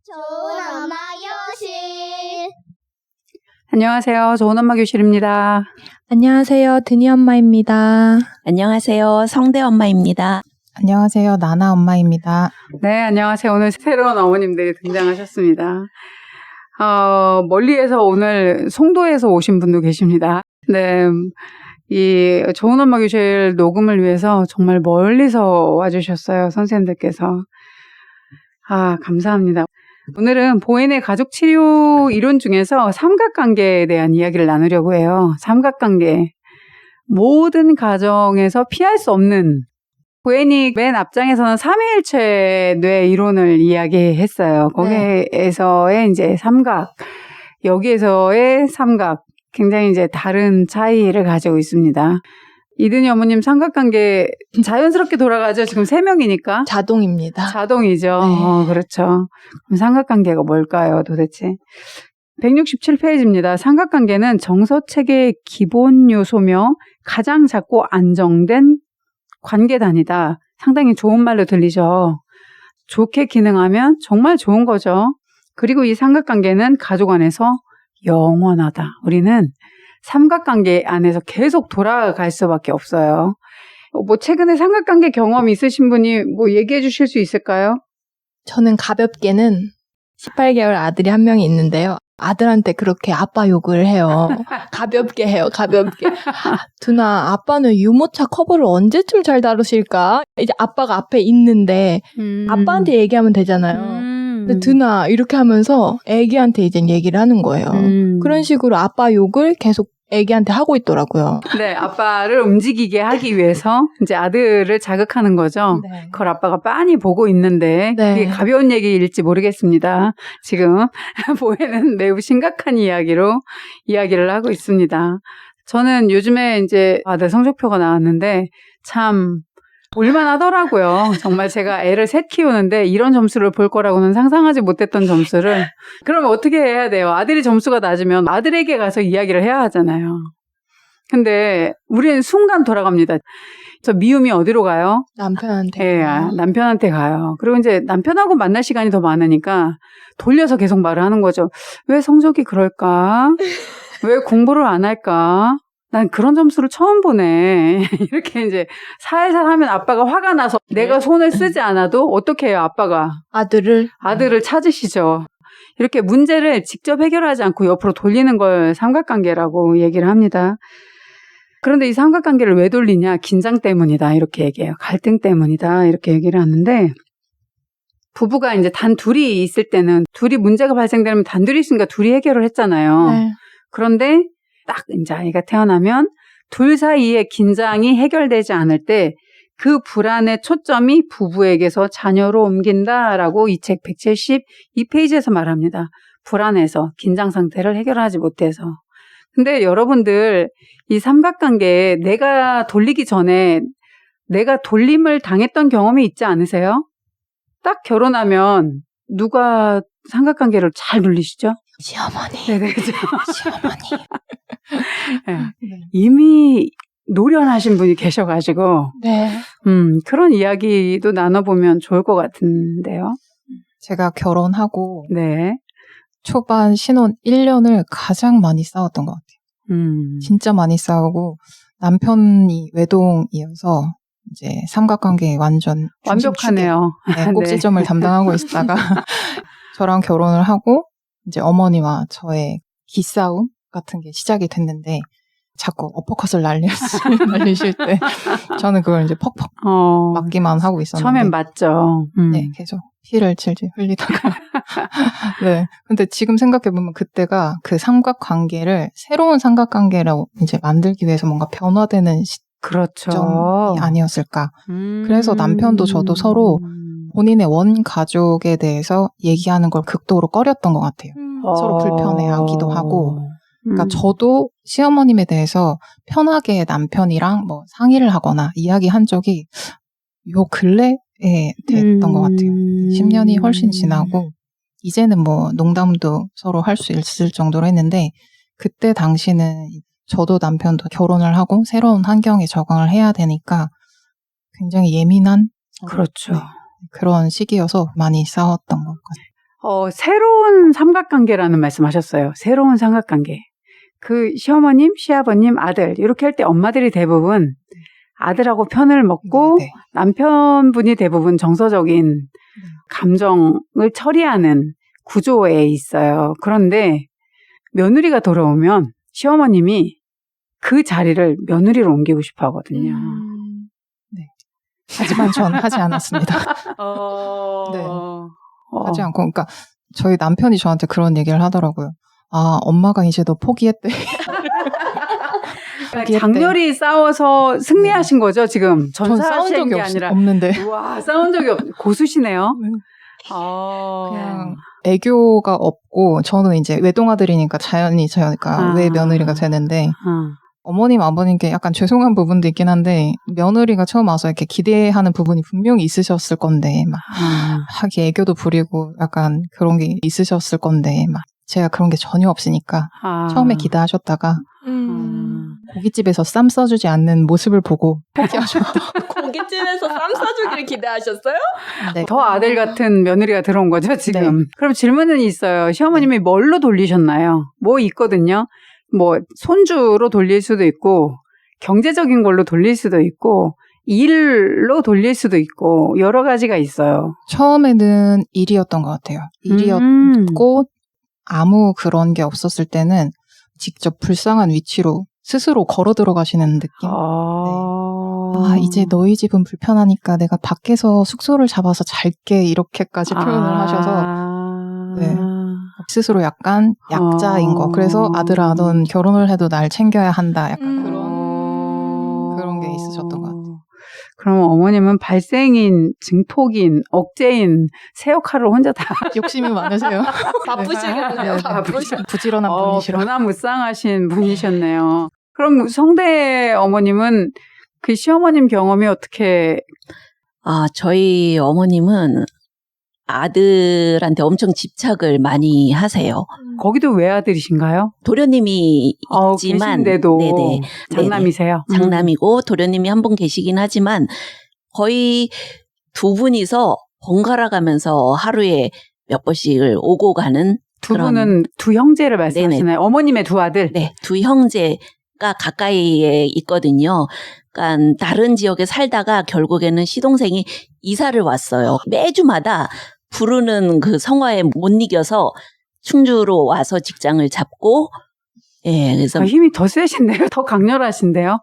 좋은 엄마 교실. 안녕하세요. 좋은 엄마 교실입니다. 안녕하세요. 드니 엄마입니다. 안녕하세요. 성대 엄마입니다. 안녕하세요. 나나 엄마입니다. 네, 안녕하세요. 오늘 새로운 어머님들이 등장하셨습니다. 멀리에서 오늘 송도에서 오신 분도 계십니다. 네, 이 좋은 엄마 교실 녹음을 위해서 정말 멀리서 와주셨어요. 선생님들께서. 감사합니다. 오늘은 보혜네 가족치료 이론 중에서 삼각관계에 대한 이야기를 나누려고 해요. 삼각관계. 모든 가정에서 피할 수 없는, 보혜니 맨 앞장에서는 삼위일체 뇌 이론을 이야기했어요. 거기에서의 이제 삼각, 여기에서의 삼각, 굉장히 이제 다른 차이를 가지고 있습니다. 이든이 어머님 삼각관계 자연스럽게 돌아가죠? 지금 3명이니까. 자동입니다. 자동이죠. 네. 그렇죠. 그럼 삼각관계가 뭘까요, 도대체? 167페이지입니다. 삼각관계는 정서체계의 기본 요소며 가장 작고 안정된 관계단위다. 상당히 좋은 말로 들리죠. 좋게 기능하면 정말 좋은 거죠. 그리고 이 삼각관계는 가족 안에서 영원하다. 우리는 삼각관계 안에서 계속 돌아갈 수밖에 없어요. 최근에 삼각관계 경험 있으신 분이 얘기해 주실 수 있을까요? 저는 가볍게는 18개월 아들이 한 명이 있는데요. 아들한테 그렇게 아빠 욕을 해요. 가볍게 해요. 가볍게. 두나, 아빠는 유모차 커버를 언제쯤 잘 다루실까? 이제 아빠가 앞에 있는데 아빠한테 얘기하면 되잖아요. 근데 두나 이렇게 하면서 애기한테 이제 얘기를 하는 거예요. 그런 식으로 아빠 욕을 계속 애기한테 하고 있더라고요. 네, 아빠를 움직이게 하기 위해서 이제 아들을 자극하는 거죠. 네. 그걸 아빠가 빤히 보고 있는데 그게 가벼운 얘기일지 모르겠습니다. 지금 보혜는 매우 심각한 이야기를 하고 있습니다. 저는 요즘에 이제 아들 성적표가 나왔는데 참 볼만하더라고요. 정말 제가 애를 셋 키우는데 이런 점수를 볼 거라고는 상상하지 못했던 점수를. 그러면 어떻게 해야 돼요? 아들이 점수가 낮으면 아들에게 가서 이야기를 해야 하잖아요. 근데 우리는 순간 돌아갑니다. 저 미움이 어디로 가요? 남편한테. 네, 남편한테 가요. 그리고 이제 남편하고 만날 시간이 더 많으니까 돌려서 계속 말을 하는 거죠. 왜 성적이 그럴까? 왜 공부를 안 할까? 난 그런 점수를 처음 보네. 이렇게 이제 살살 하면 아빠가 화가 나서 내가 손을 쓰지 않아도 어떻게 해요, 아빠가? 아들을 찾으시죠. 이렇게 문제를 직접 해결하지 않고 옆으로 돌리는 걸 삼각관계라고 얘기를 합니다. 그런데 이 삼각관계를 왜 돌리냐? 긴장 때문이다. 이렇게 얘기해요. 갈등 때문이다. 이렇게 얘기를 하는데 부부가 이제 단 둘이 있을 때는 둘이 문제가 발생되면 단둘이 있으니까 둘이 해결을 했잖아요. 네. 그런데 딱 이제 아이가 태어나면 둘 사이의 긴장이 해결되지 않을 때 그 불안의 초점이 부부에게서 자녀로 옮긴다라고 이 책 172페이지에서 말합니다. 불안해서 긴장 상태를 해결하지 못해서. 근데 여러분들 이 삼각관계에 내가 돌리기 전에 내가 돌림을 당했던 경험이 있지 않으세요? 딱 결혼하면 누가 삼각관계를 잘 돌리시죠? 시어머니. 네네, 그죠. 시어머니. 네. 이미 노련하신 분이 계셔가지고 네. 그런 이야기도 나눠보면 좋을 것 같은데요. 제가 결혼하고 네. 초반 신혼 1년을 가장 많이 싸웠던 것 같아요. 진짜 많이 싸우고 남편이 외동이어서 이제 삼각관계에 완전 완벽하네요. 네, 꼭지점을 네. 담당하고 있다가 저랑 결혼을 하고 이제 어머니와 저의 기싸움 같은 게 시작이 됐는데 자꾸 어퍼컷을 날리실 때 저는 그걸 이제 퍽퍽 맞기만 하고 있었는데 처음엔 맞죠. 네, 계속 피를 질질 흘리다가 네. 근데 지금 생각해보면 그때가 그 삼각관계를 새로운 삼각관계라고 이제 만들기 위해서 뭔가 변화되는 그렇죠. 시점이 아니었을까. 그래서 남편도 저도 서로 본인의 원 가족에 대해서 얘기하는 걸 극도로 꺼렸던 것 같아요. 서로 불편해하기도 하고. 그러니까 저도 시어머님에 대해서 편하게 남편이랑 뭐 상의를 하거나 이야기한 적이 요 근래에 됐던 것 같아요. 10년이 훨씬 지나고 이제는 뭐 농담도 서로 할 수 있을 정도로 했는데 그때 당시는 저도 남편도 결혼을 하고 새로운 환경에 적응을 해야 되니까 굉장히 예민한 그렇죠. 네, 그런 시기여서 많이 싸웠던 것 같아요. 새로운 삼각관계라는 말씀하셨어요. 새로운 삼각관계. 그 시어머님, 시아버님, 아들 이렇게 할 때 엄마들이 대부분 아들하고 편을 먹고 네. 남편분이 대부분 정서적인 감정을 처리하는 구조에 있어요. 그런데 며느리가 돌아오면 시어머님이 그 자리를 며느리로 옮기고 싶어 하거든요. 네. 하지만 전 하지 않았습니다. 네. 하지 않고, 그러니까 저희 남편이 저한테 그런 얘기를 하더라고요. 아, 엄마가 이제 너 포기했대. 장렬히 싸워서 승리하신 거죠, 지금? 전 싸운 전사하신 적이 게 아니라. 없는데. 우와, 싸운 적이 고수시네요. 그냥 애교가 없고, 저는 이제 외동아들이니까 자연히 저희가 외며느리가 되는데, 어머님, 아버님께 약간 죄송한 부분도 있긴 한데, 며느리가 처음 와서 이렇게 기대하는 부분이 분명히 있으셨을 건데, 막, 하기 애교도 부리고, 약간 그런 게 있으셨을 건데, 막, 제가 그런 게 전혀 없으니까, 처음에 기대하셨다가, 고깃집에서 쌈 써주지 않는 모습을 보고 포기하셨다. 고깃집에서 쌈 싸주기를 기대하셨어요? 네. 더 아들 같은 며느리가 들어온 거죠, 지금. 네. 그럼 질문은 있어요. 시어머님이 뭘로 돌리셨나요? 뭐 있거든요. 뭐 손주로 돌릴 수도 있고 경제적인 걸로 돌릴 수도 있고 일로 돌릴 수도 있고 여러 가지가 있어요. 처음에는 일이었던 것 같아요. 일이었고 아무 그런 게 없었을 때는 직접 불쌍한 위치로 스스로 걸어 들어가시는 느낌. 아, 이제 너희 집은 불편하니까 내가 밖에서 숙소를 잡아서 잘게 이렇게까지 표현을 하셔서 네. 스스로 약간 약자인 거. 그래서 아들아, 넌 결혼을 해도 날 챙겨야 한다. 약간 그런 게 있으셨던 것 같아요. 그럼 어머님은 발생인, 증폭인, 억제인 세 역할을 혼자 다 욕심이 많으세요. 바쁘시겠네요. 부지런한 분이시라. 변화무쌍하신 분이셨네요. 그럼 성대 어머님은 그 시어머님 경험이 어떻게? 저희 어머님은 아들한테 엄청 집착을 많이 하세요. 거기도 외아들이신가요? 도련님이 있지만, 계신데도 네네. 장남이세요? 장남이고 도련님이 한 분 계시긴 하지만 거의 두 분이서 번갈아 가면서 하루에 몇 번씩을 오고 가는 두 분은 두 형제를 말씀하시나요? 네네. 어머님의 두 아들? 네, 두 형제가 가까이에 있거든요. 그러니까 다른 지역에 살다가 결국에는 시동생이 이사를 왔어요. 매주마다 부르는 그 성화에 못 이겨서 충주로 와서 직장을 잡고, 예, 그래서 힘이 더 세신데요? 더 강렬하신데요?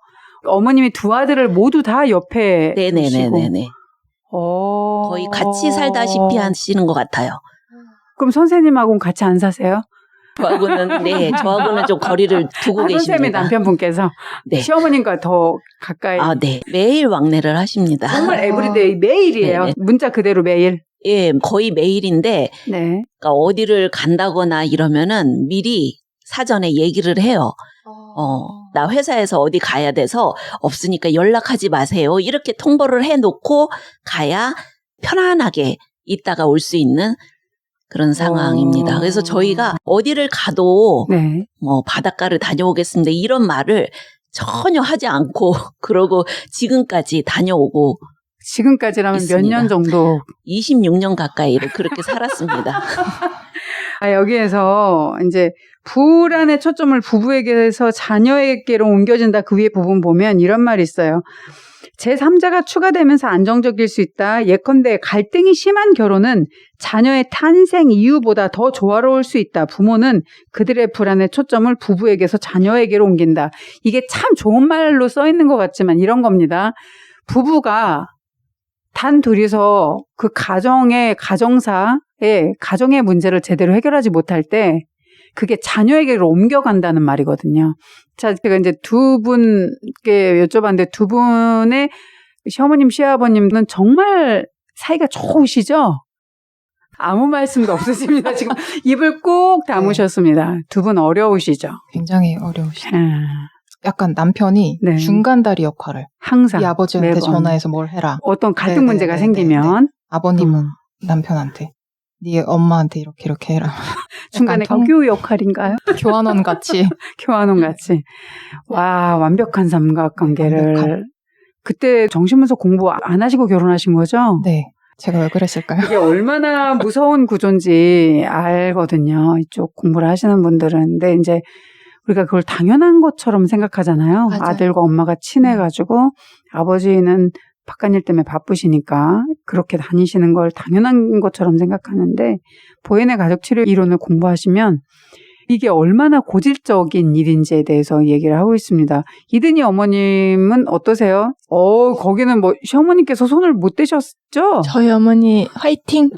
어머님이 두 아들을 모두 다 옆에 네네네네. 거의 같이 살다시피 하시는 것 같아요. 그럼 선생님하고는 같이 안 사세요? 저하고는 좀 거리를 두고 계십니다. 선생님의 남편분께서 네. 시어머님과 더 가까이. 네. 매일 왕래를 하십니다. 정말 에브리데이 매일이에요. 네네. 문자 그대로 매일. 예, 거의 매일인데, 네. 그러니까 어디를 간다거나 이러면은 미리 사전에 얘기를 해요. 나 회사에서 어디 가야 돼서 없으니까 연락하지 마세요. 이렇게 통보를 해놓고 가야 편안하게 있다가 올 수 있는 그런 상황입니다. 그래서 저희가 어디를 가도 네. 뭐 바닷가를 다녀오겠습니다. 이런 말을 전혀 하지 않고 그러고 지금까지 다녀오고 지금까지라면 몇 년 정도? 26년 가까이를 그렇게 살았습니다. 여기에서 이제 불안의 초점을 부부에게서 자녀에게로 옮겨진다. 그 위에 부분 보면 이런 말이 있어요. 제3자가 추가되면서 안정적일 수 있다. 예컨대 갈등이 심한 결혼은 자녀의 탄생 이유보다 더 조화로울 수 있다. 부모는 그들의 불안의 초점을 부부에게서 자녀에게로 옮긴다. 이게 참 좋은 말로 써 있는 것 같지만 이런 겁니다. 부부가 단 둘이서 그 가정의 문제를 제대로 해결하지 못할 때 그게 자녀에게로 옮겨간다는 말이거든요. 자, 제가 이제 두 분께 여쭤봤는데 두 분의 시어머님, 시아버님은 정말 사이가 좋으시죠? 아무 말씀도 없으십니다. 지금 입을 꼭 다무셨습니다. 두 분 어려우시죠? 굉장히 어려우시죠. 약간 남편이 네. 중간다리 역할을 항상 이 아버지한테 매번. 전화해서 뭘 해라. 어떤 갈등 문제가 생기면 아버님은 남편한테 네 엄마한테 이렇게 해라. 중간에 경유 역할인가요? 교환원 같이. 교환원 같이. 와, 완벽한 삼각관계를. 그때 정신분석 공부 안 하시고 결혼하신 거죠? 네. 제가 왜 그랬을까요? 이게 얼마나 무서운 구조인지 알거든요. 이쪽 공부를 하시는 분들은. 근데 이제 우리가 그걸 당연한 것처럼 생각하잖아요. 맞아요. 아들과 엄마가 친해가지고 아버지는 바깥일 때문에 바쁘시니까 그렇게 다니시는 걸 당연한 것처럼 생각하는데 보혜네 가족치료 이론을 공부하시면 이게 얼마나 고질적인 일인지에 대해서 얘기를 하고 있습니다. 이든이 어머님은 어떠세요? 거기는 뭐 시어머니께서 손을 못 대셨죠? 저희 어머니 화이팅!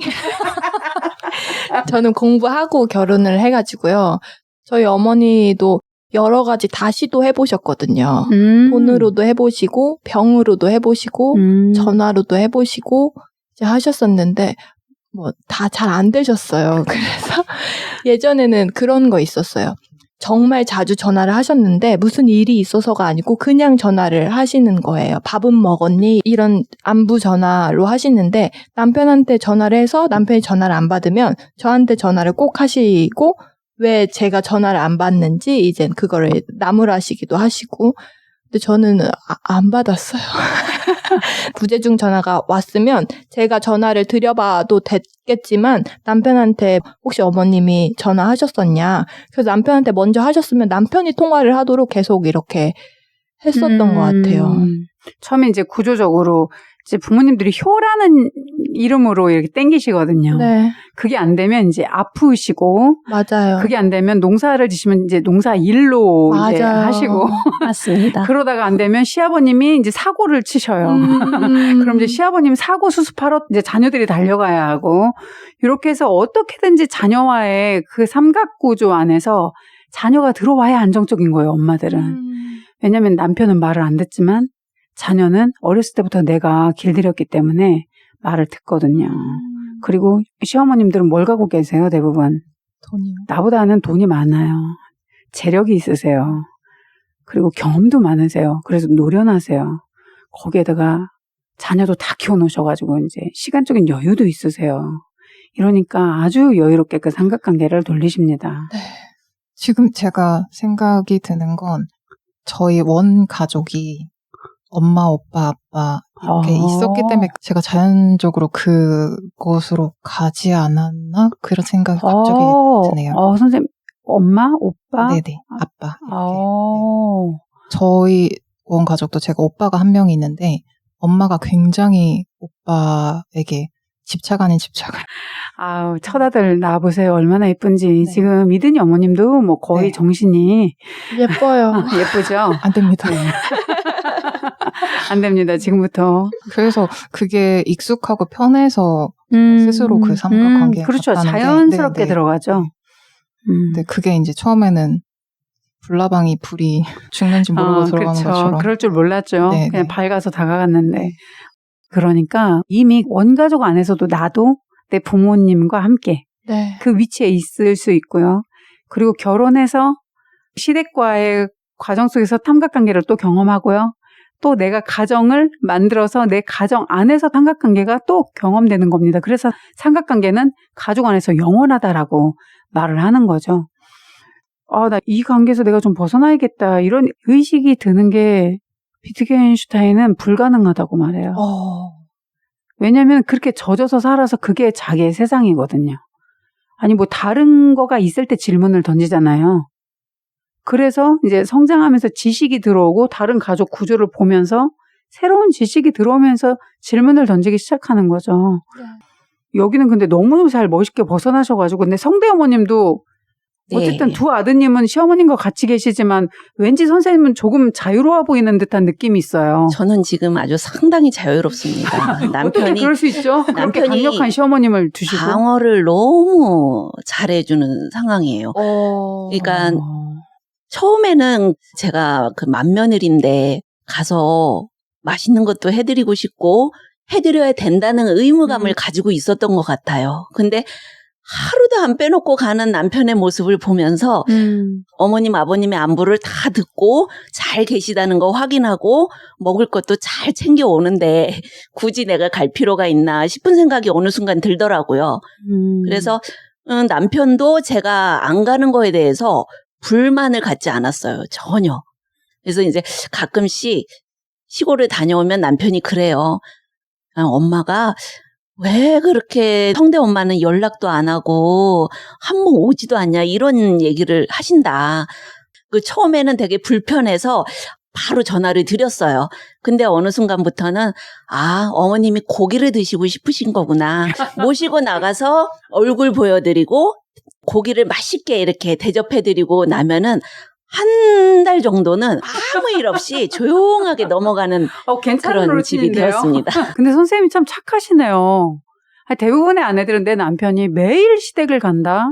저는 공부하고 결혼을 해가지고요. 저희 어머니도 여러 가지 다 시도해보셨거든요. 돈으로도 해보시고 병으로도 해보시고 전화로도 해보시고 이제 하셨었는데 뭐 다 잘 안 되셨어요. 그래서 예전에는 그런 거 있었어요. 정말 자주 전화를 하셨는데 무슨 일이 있어서가 아니고 그냥 전화를 하시는 거예요. 밥은 먹었니? 이런 안부 전화로 하시는데 남편한테 전화를 해서 남편이 전화를 안 받으면 저한테 전화를 꼭 하시고 왜 제가 전화를 안 받는지 이젠 그거를 나무라시기도 하시고 근데 저는 안 받았어요. 부재중 전화가 왔으면 제가 전화를 드려봐도 됐겠지만 남편한테 혹시 어머님이 전화하셨었냐. 그래서 남편한테 먼저 하셨으면 남편이 통화를 하도록 계속 이렇게 했었던 것 같아요. 처음에 이제 구조적으로 이제 부모님들이 효라는 이름으로 이렇게 땡기시거든요. 네, 그게 안 되면 이제 아프시고, 맞아요. 그게 안 되면 농사를 지시면 이제 농사 일로 이제 맞아요. 하시고, 맞습니다. 그러다가 안 되면 시아버님이 이제 사고를 치셔요. 그럼 이제 시아버님 사고 수습하러 이제 자녀들이 달려가야 하고, 이렇게 해서 어떻게든지 자녀와의 그 삼각구조 안에서 자녀가 들어와야 안정적인 거예요, 엄마들은. 왜냐면 남편은 말을 안 듣지만 자녀는 어렸을 때부터 내가 길들였기 때문에 말을 듣거든요. 그리고 시어머님들은 뭘 갖고 계세요, 대부분? 돈이요. 나보다는 돈이 많아요. 재력이 있으세요. 그리고 경험도 많으세요. 그래서 노련하세요. 거기에다가 자녀도 다 키워놓으셔가지고 이제 시간적인 여유도 있으세요. 이러니까 아주 여유롭게 그 삼각관계를 돌리십니다. 네. 지금 제가 생각이 드는 건 저희 원 가족이 엄마, 오빠, 아빠 이렇게 있었기 때문에 제가 자연적으로 그곳으로 가지 않았나? 그런 생각이 갑자기 드네요. 선생님, 엄마, 오빠? 네네, 아빠. 이렇게. 네. 네. 저희 원 가족도 제가 오빠가 한 명 있는데 엄마가 굉장히 오빠에게 집착 아닌 집착을. 아우, 첫아들 낳아보세요. 얼마나 예쁜지. 네. 지금 이든이 어머님도 뭐 거의 네. 정신이 예뻐요. 예쁘죠? 안 됩니다. 안 됩니다. 지금부터. 그래서 그게 익숙하고 편해서 스스로 그 삼각관계에 그렇죠. 갔다는데, 자연스럽게 네, 네. 들어가죠. 근데 그게 이제 처음에는 불나방이 불이 죽는지 모르고 들어가는 그렇죠. 것처럼. 그럴 줄 몰랐죠. 네, 그냥 네. 밝아서 다가갔는데. 네. 그러니까 이미 원가족 안에서도 나도 내 부모님과 함께 네. 그 위치에 있을 수 있고요. 그리고 결혼해서 시댁과의 과정 속에서 삼각관계를 또 경험하고요. 또 내가 가정을 만들어서 내 가정 안에서 삼각관계가 또 경험되는 겁니다. 그래서 삼각관계는 가족 안에서 영원하다라고 말을 하는 거죠. 나 이 관계에서 내가 좀 벗어나야겠다. 이런 의식이 드는 게 비트겐슈타인은 불가능하다고 말해요. 왜냐하면 그렇게 젖어서 살아서 그게 자기의 세상이거든요. 아니 뭐 다른 거가 있을 때 질문을 던지잖아요. 그래서 이제 성장하면서 지식이 들어오고 다른 가족 구조를 보면서 새로운 지식이 들어오면서 질문을 던지기 시작하는 거죠. 네. 여기는 근데 너무 잘 멋있게 벗어나셔가지고 근데 성대 어머님도 어쨌든 네. 두 아드님은 시어머님과 같이 계시지만 왠지 선생님은 조금 자유로워 보이는 듯한 느낌이 있어요. 저는 지금 아주 상당히 자유롭습니다. 어떻게 남편이 그럴 수 있죠? 그렇게 남편이 강력한 시어머님을 두시고. 방어를 너무 잘해주는 상황이에요. 그러니까 처음에는 제가 그 맏며느리인데 가서 맛있는 것도 해드리고 싶고 해드려야 된다는 의무감을 가지고 있었던 것 같아요. 근데 하루도 안 빼놓고 가는 남편의 모습을 보면서 어머님, 아버님의 안부를 다 듣고 잘 계시다는 거 확인하고 먹을 것도 잘 챙겨오는데 굳이 내가 갈 필요가 있나 싶은 생각이 어느 순간 들더라고요. 그래서 남편도 제가 안 가는 거에 대해서 불만을 갖지 않았어요. 전혀. 그래서 이제 가끔씩 시골을 다녀오면 남편이 그래요. 엄마가 왜 그렇게 성대 엄마는 연락도 안 하고 한 번 오지도 않냐 이런 얘기를 하신다. 그 처음에는 되게 불편해서 바로 전화를 드렸어요. 근데 어느 순간부터는 어머님이 고기를 드시고 싶으신 거구나. 모시고 나가서 얼굴 보여드리고 고기를 맛있게 이렇게 대접해드리고 나면은 한 달 정도는 아무 일 없이 조용하게 넘어가는 괜찮은 그런 집이 루틴인데요. 되었습니다. 근데 선생님이 참 착하시네요. 대부분의 아내들은 내 남편이 매일 시댁을 간다?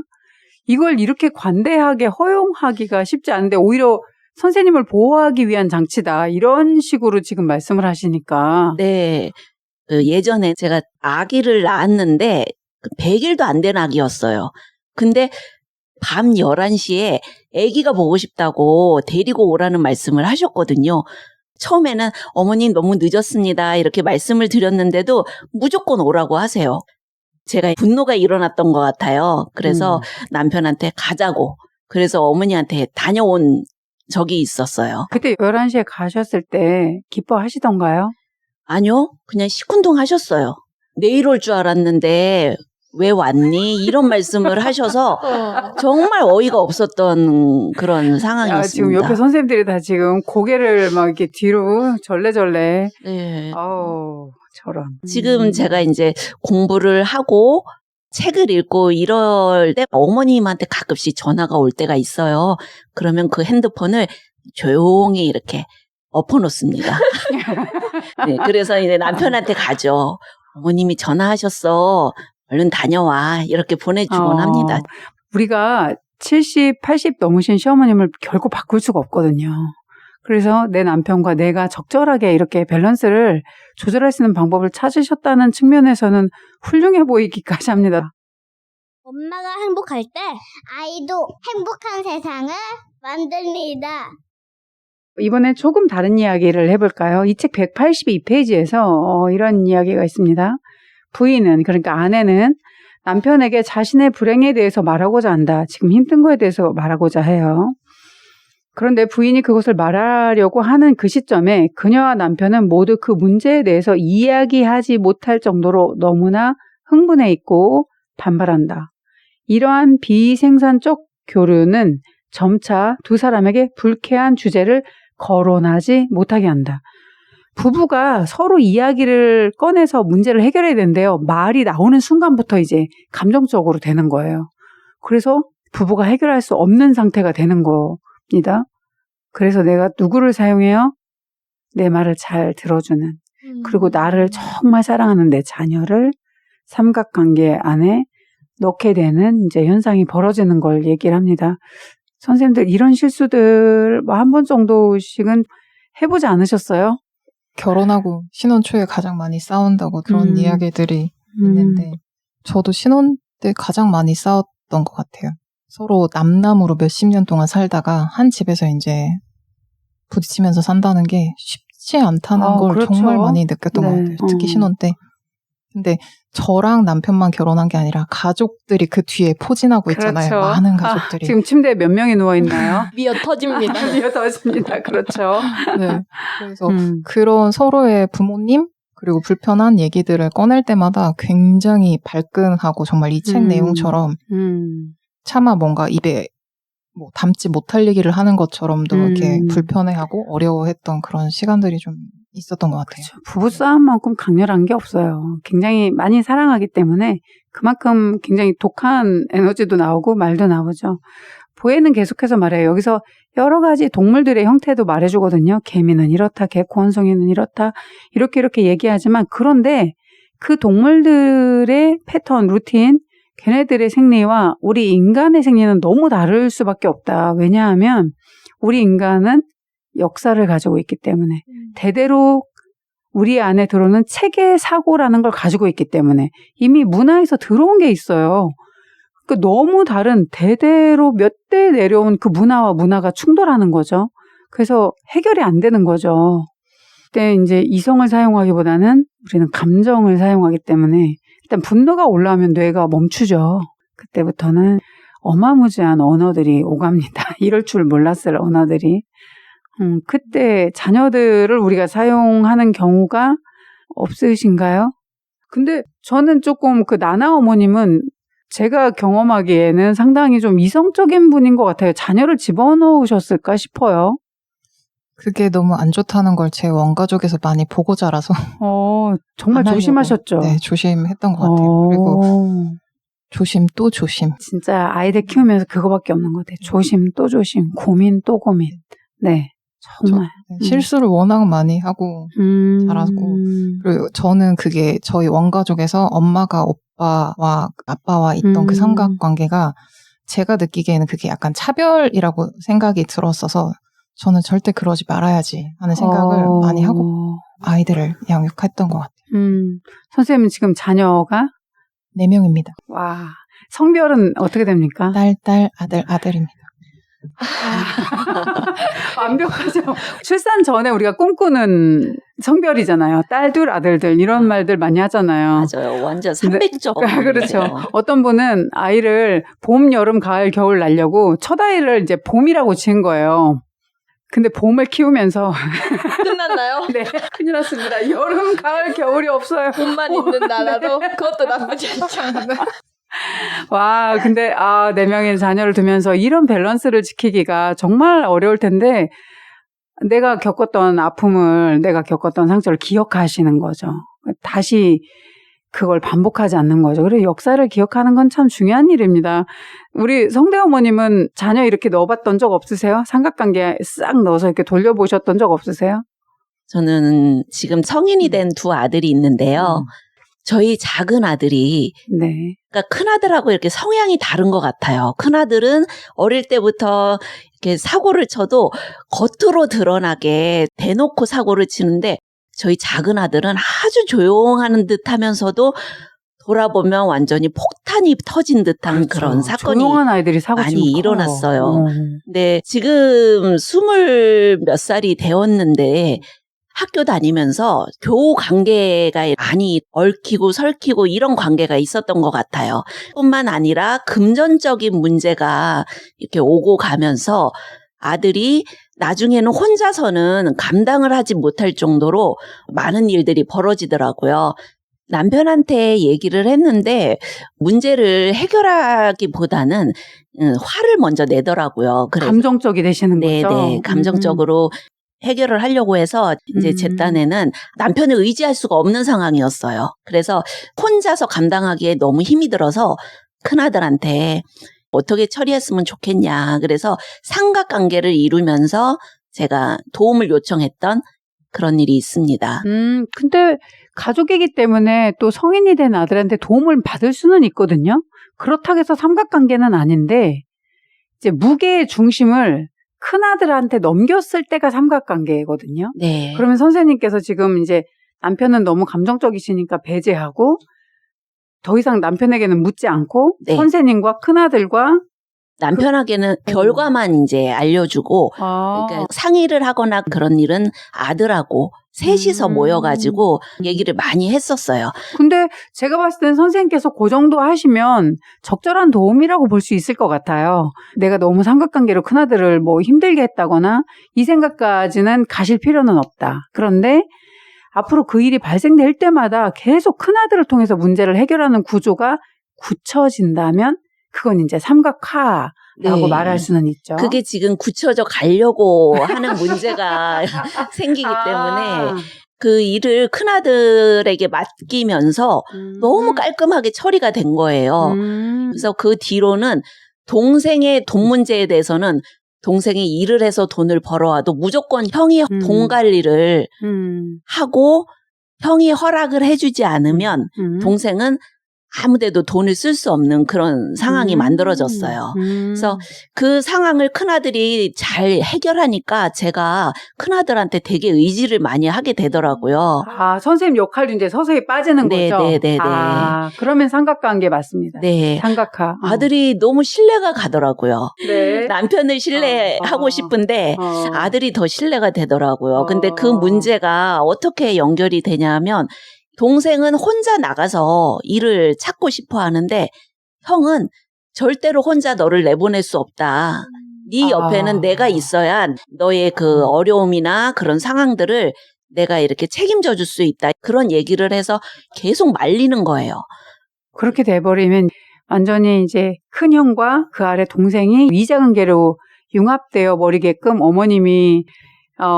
이걸 이렇게 관대하게 허용하기가 쉽지 않은데 오히려 선생님을 보호하기 위한 장치다. 이런 식으로 지금 말씀을 하시니까. 네. 예전에 제가 아기를 낳았는데 100일도 안 된 아기였어요. 근데 밤 11시에 아기가 보고 싶다고 데리고 오라는 말씀을 하셨거든요. 처음에는 어머님 너무 늦었습니다. 이렇게 말씀을 드렸는데도 무조건 오라고 하세요. 제가 분노가 일어났던 것 같아요. 그래서 남편한테 가자고. 그래서 어머니한테 다녀온 적이 있었어요. 그때 11시에 가셨을 때 기뻐하시던가요? 아니요. 그냥 시큰둥 하셨어요. 내일 올 줄 알았는데 왜 왔니? 이런 말씀을 하셔서 정말 어이가 없었던 그런 상황이었습니다. 지금 옆에 선생님들이 다 지금 고개를 막 이렇게 뒤로 절레절레. 네. 아우, 저런. 지금 제가 이제 공부를 하고 책을 읽고 이럴 때 어머님한테 가끔씩 전화가 올 때가 있어요. 그러면 그 핸드폰을 조용히 이렇게 엎어놓습니다. 네, 그래서 이제 남편한테 가죠. 어머님이 전화하셨어. 얼른 다녀와. 이렇게 보내주곤 합니다. 우리가 70, 80 넘으신 시어머님을 결코 바꿀 수가 없거든요. 그래서 내 남편과 내가 적절하게 이렇게 밸런스를 조절할 수 있는 방법을 찾으셨다는 측면에서는 훌륭해 보이기까지 합니다. 엄마가 행복할 때 아이도 행복한 세상을 만듭니다. 이번에 조금 다른 이야기를 해볼까요? 이 책 182페이지에서 이런 이야기가 있습니다. 부인은, 그러니까 아내는 남편에게 자신의 불행에 대해서 말하고자 한다. 지금 힘든 거에 대해서 말하고자 해요. 그런데 부인이 그것을 말하려고 하는 그 시점에 그녀와 남편은 모두 그 문제에 대해서 이야기하지 못할 정도로 너무나 흥분해 있고 반발한다. 이러한 비생산적 교류는 점차 두 사람에게 불쾌한 주제를 거론하지 못하게 한다. 부부가 서로 이야기를 꺼내서 문제를 해결해야 되는데요. 말이 나오는 순간부터 이제 감정적으로 되는 거예요. 그래서 부부가 해결할 수 없는 상태가 되는 겁니다. 그래서 내가 누구를 사용해요? 내 말을 잘 들어주는, 그리고 나를 정말 사랑하는 내 자녀를 삼각관계 안에 넣게 되는 이제 현상이 벌어지는 걸 얘기를 합니다. 선생님들 이런 실수들 한 번 정도씩은 해보지 않으셨어요? 결혼하고 신혼 초에 가장 많이 싸운다고 그런 이야기들이 있는데 저도 신혼 때 가장 많이 싸웠던 것 같아요. 서로 남남으로 몇십 년 동안 살다가 한 집에서 이제 부딪히면서 산다는 게 쉽지 않다는 걸 그렇죠. 정말 많이 느꼈던 네. 것 같아요. 특히 신혼 때. 근데 저랑 남편만 결혼한 게 아니라 가족들이 그 뒤에 포진하고 있잖아요. 그렇죠. 많은 가족들이. 지금 침대에 몇 명이 누워있나요? 미어 터집니다. 미어터집니다. 그렇죠. 네. 그래서 그런 서로의 부모님 그리고 불편한 얘기들을 꺼낼 때마다 굉장히 발끈하고 정말 이 책 내용처럼 차마 뭔가 입에 뭐 담지 못할 얘기를 하는 것처럼도 이렇게 불편해하고 어려워했던 그런 시간들이 좀 있었던 것 같아요. 그렇죠. 부부싸움만큼 강렬한 게 없어요. 굉장히 많이 사랑하기 때문에 그만큼 굉장히 독한 에너지도 나오고 말도 나오죠. 보혜는 계속해서 말해요. 여기서 여러 가지 동물들의 형태도 말해주거든요. 개미는 이렇다, 개코 원숭이는 이렇다, 이렇게 얘기하지만 그런데 그 동물들의 패턴, 루틴, 걔네들의 생리와 우리 인간의 생리는 너무 다를 수밖에 없다. 왜냐하면 우리 인간은 역사를 가지고 있기 때문에 대대로 우리 안에 들어오는 체계 사고라는 걸 가지고 있기 때문에 이미 문화에서 들어온 게 있어요. 그러니까 너무 다른 대대로 몇 대 내려온 그 문화와 문화가 충돌하는 거죠. 그래서 해결이 안 되는 거죠. 그때 이제 이성을 사용하기보다는 우리는 감정을 사용하기 때문에 일단 분노가 올라오면 뇌가 멈추죠. 그때부터는 어마무지한 언어들이 오갑니다. 이럴 줄 몰랐을 언어들이. 그때 자녀들을 우리가 사용하는 경우가 없으신가요? 근데 저는 조금 그 나나 어머님은 제가 경험하기에는 상당히 좀 이성적인 분인 것 같아요. 자녀를 집어넣으셨을까 싶어요. 그게 너무 안 좋다는 걸 제 원가족에서 많이 보고 자라서 정말 안 하려고, 조심하셨죠? 네, 조심했던 것 같아요. 그리고 조심 또 조심. 진짜 아이들 키우면서 그거밖에 없는 것 같아요. 조심 또 조심, 고민 또 고민. 네, 정말. 네, 실수를 워낙 많이 하고 자라고. 그리고 저는 그게 저희 원가족에서 엄마가 오빠와 아빠와 있던 그 삼각관계가 제가 느끼기에는 그게 약간 차별이라고 생각이 들었어서 저는 절대 그러지 말아야지 하는 생각을 많이 하고 아이들을 양육했던 것 같아요. 선생님은 지금 자녀가 4명입니다. 와, 성별은 어떻게 됩니까? 딸, 아들입니다. 완벽하죠. 출산 전에 우리가 꿈꾸는 성별이잖아요. 딸들, 아들들 이런 말들 많이 하잖아요. 맞아요. 완전 300점. 그렇죠. 어떤 분은 아이를 봄, 여름, 가을, 겨울 낳으려고 첫 아이를 이제 봄이라고 지은 거예요. 근데 봄을 키우면서 끝났나요? 네, 큰일 났습니다. 여름, 가을, 겨울이 없어요. 봄만 있는 나라도 그것도 나쁘지 않죠. 와, 근데 4명의 자녀를 두면서 이런 밸런스를 지키기가 정말 어려울 텐데 내가 겪었던 아픔을, 내가 겪었던 상처를 기억하시는 거죠. 다시 그걸 반복하지 않는 거죠. 그래서 역사를 기억하는 건 참 중요한 일입니다. 우리 성대 어머님은 자녀 이렇게 넣어봤던 적 없으세요? 삼각관계 싹 넣어서 이렇게 돌려보셨던 적 없으세요? 저는 지금 성인이 된 2 아들이 있는데요. 저희 작은 아들이 네. 그러니까 큰아들하고 이렇게 성향이 다른 것 같아요. 큰아들은 어릴 때부터 이렇게 사고를 쳐도 겉으로 드러나게 대놓고 사고를 치는데 저희 작은 아들은 아주 조용한 듯 하면서도 돌아보면 완전히 폭탄이 터진 듯한 그렇죠. 그런 사건이 조용한 아이들이 사고 많이 치면 일어났어요. 근데 지금 20 몇 살이 되었는데 학교 다니면서 교우 관계가 많이 얽히고 설키고 이런 관계가 있었던 것 같아요. 뿐만 아니라 금전적인 문제가 이렇게 오고 가면서 아들이 나중에는 혼자서는 감당을 하지 못할 정도로 많은 일들이 벌어지더라고요. 남편한테 얘기를 했는데 문제를 해결하기보다는 화를 먼저 내더라고요. 그래서 감정적이 되시는 거죠? 네, 감정적으로 해결을 하려고 해서 이제 제 딴에는 남편을 의지할 수가 없는 상황이었어요. 그래서 혼자서 감당하기에 너무 힘이 들어서 큰아들한테 어떻게 처리했으면 좋겠냐. 그래서 삼각관계를 이루면서 제가 도움을 요청했던 그런 일이 있습니다. 근데 가족이기 때문에 또 성인이 된 아들한테 도움을 받을 수는 있거든요. 그렇다고 해서 삼각관계는 아닌데 이제 무게의 중심을 큰아들한테 넘겼을 때가 삼각관계거든요. 네. 그러면 선생님께서 지금 이제 남편은 너무 감정적이시니까 배제하고 더 이상 남편에게는 묻지 않고 네. 선생님과 큰아들과 남편에게는 결과만 이제 알려주고 그러니까 상의를 하거나 그런 일은 아들하고 셋이서 모여가지고 얘기를 많이 했었어요. 근데 제가 봤을 땐 선생님께서 그 정도 하시면 적절한 도움이라고 볼 수 있을 것 같아요. 내가 너무 삼각관계로 큰아들을 뭐 힘들게 했다거나 이 생각까지는 가실 필요는 없다. 그런데 앞으로 그 일이 발생될 때마다 계속 큰아들을 통해서 문제를 해결하는 구조가 굳혀진다면 그건 이제 삼각화라고 네. 말할 수는 있죠. 그게 지금 굳혀져 가려고 하는 문제가 생기기 때문에 그 일을 큰아들에게 맡기면서 너무 깔끔하게 처리가 된 거예요. 그래서 그 뒤로는 동생의 돈 문제에 대해서는 동생이 일을 해서 돈을 벌어와도 무조건 형이 돈 관리를 하고 형이 허락을 해주지 않으면 동생은 아무데도 돈을 쓸 수 없는 그런 상황이 만들어졌어요. 그래서 그 상황을 큰아들이 잘 해결하니까 제가 큰아들한테 되게 의지를 많이 하게 되더라고요. 선생님 역할도 이제 서서히 빠지는 네, 거죠? 네, 네, 네. 그러면 삼각관계 맞습니다. 네. 삼각화. 아들이 너무 신뢰가 가더라고요. 네. 남편을 신뢰하고 싶은데 아들이 더 신뢰가 되더라고요. 근데 그 문제가 어떻게 연결이 되냐면 동생은 혼자 나가서 일을 찾고 싶어 하는데 형은 절대로 혼자 너를 내보낼 수 없다. 네 옆에는 내가 있어야 너의 그 어려움이나 그런 상황들을 내가 이렇게 책임져 줄 수 있다. 그런 얘기를 해서 계속 말리는 거예요. 그렇게 돼버리면 완전히 이제 큰 형과 그 아래 동생이 위자관계로 융합되어 버리게끔 어머님이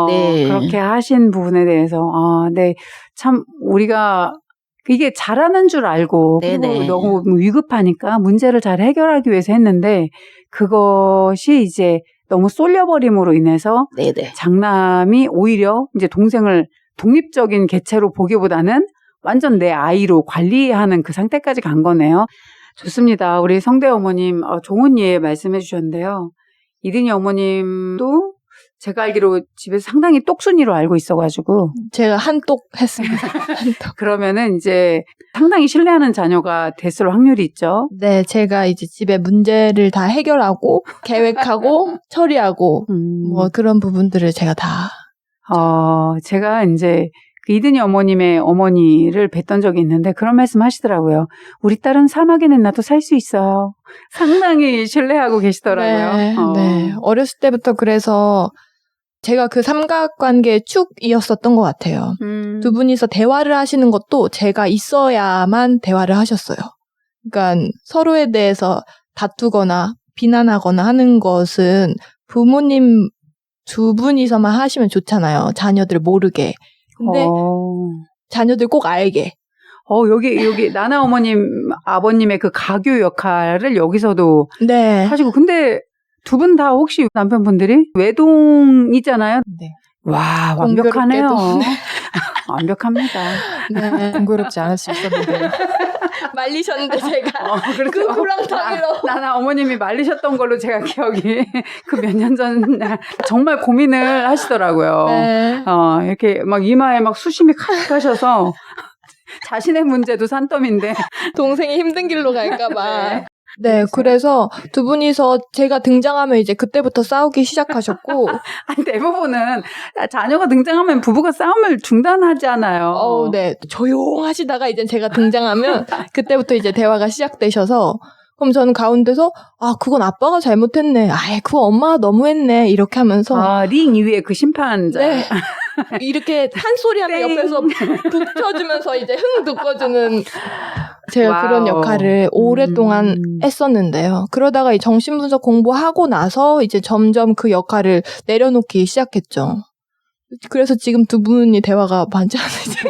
네. 그렇게 하신 부분에 대해서 네, 참 우리가 이게 잘하는 줄 알고 그리고 네네. 너무 위급하니까 문제를 잘 해결하기 위해서 했는데 그것이 이제 너무 쏠려버림으로 인해서 네네. 장남이 오히려 이제 동생을 독립적인 개체로 보기보다는 완전 내 아이로 관리하는 그 상태까지 간 거네요. 좋습니다. 우리 성대 어머님 좋은 예 말씀해 주셨는데요. 이든이 어머님도 제가 알기로 집에서 상당히 똑순이로 알고 있어가지고 제가 한똑 했습니다. 한똑. 그러면은 이제 상당히 신뢰하는 자녀가 됐을 확률이 있죠. 네, 제가 이제 집에 문제를 다 해결하고 계획하고 처리하고 뭐 그런 부분들을 제가 다 제가 이제 그 이든이 어머님의 어머니를 뵀던 적이 있는데 그런 말씀 하시더라고요. 우리 딸은 사막에는 나도 살 수 있어요. 상당히 신뢰하고 계시더라고요. 네, 네. 어렸을 때부터 그래서 제가 그 삼각관계의 축이었었던 것 같아요. 두 분이서 대화를 하시는 것도 제가 있어야만 대화를 하셨어요. 그러니까 서로에 대해서 다투거나 비난하거나 하는 것은 부모님 두 분이서만 하시면 좋잖아요. 자녀들 모르게. 근데 자녀들 꼭 알게. 여기 나나 어머님 아버님의 그 가교 역할을 여기서도 네. 하시고 근데 두 분 다 혹시 남편분들이 외동이잖아요. 네. 와 완벽하네요. 공교롭게도. 완벽합니다. 네. 공교롭지 않을 수 있었는데 말리셨는데 제가 그래서 그 구렁텅이로 나나 어머님이 말리셨던 걸로 제가 기억이 그 몇 년 전 정말 고민을 하시더라고요. 네. 이렇게 막 이마에 막 수심이 가득하셔서 자신의 문제도 산더미인데 동생이 힘든 길로 갈까봐. 네, 그래서 두 분이서 제가 등장하면 이제 그때부터 싸우기 시작하셨고. 아니, 대부분은 자녀가 등장하면 부부가 싸움을 중단하잖아요. 네. 조용하시다가 이제 제가 등장하면 그때부터 이제 대화가 시작되셔서 그럼 저는 가운데서 그건 아빠가 잘못했네. 그거 엄마가 너무했네. 이렇게 하면서 링 위에 그 심판자. 네. 이렇게 한 소리 하면 옆에서 북쳐주면서 이제 흥 돋궈주는 제가 와우. 그런 역할을 오랫동안 했었는데요. 그러다가 이 정신분석 공부하고 나서 이제 점점 그 역할을 내려놓기 시작했죠. 그래서 지금 두 분이 대화가 많지 않으신가.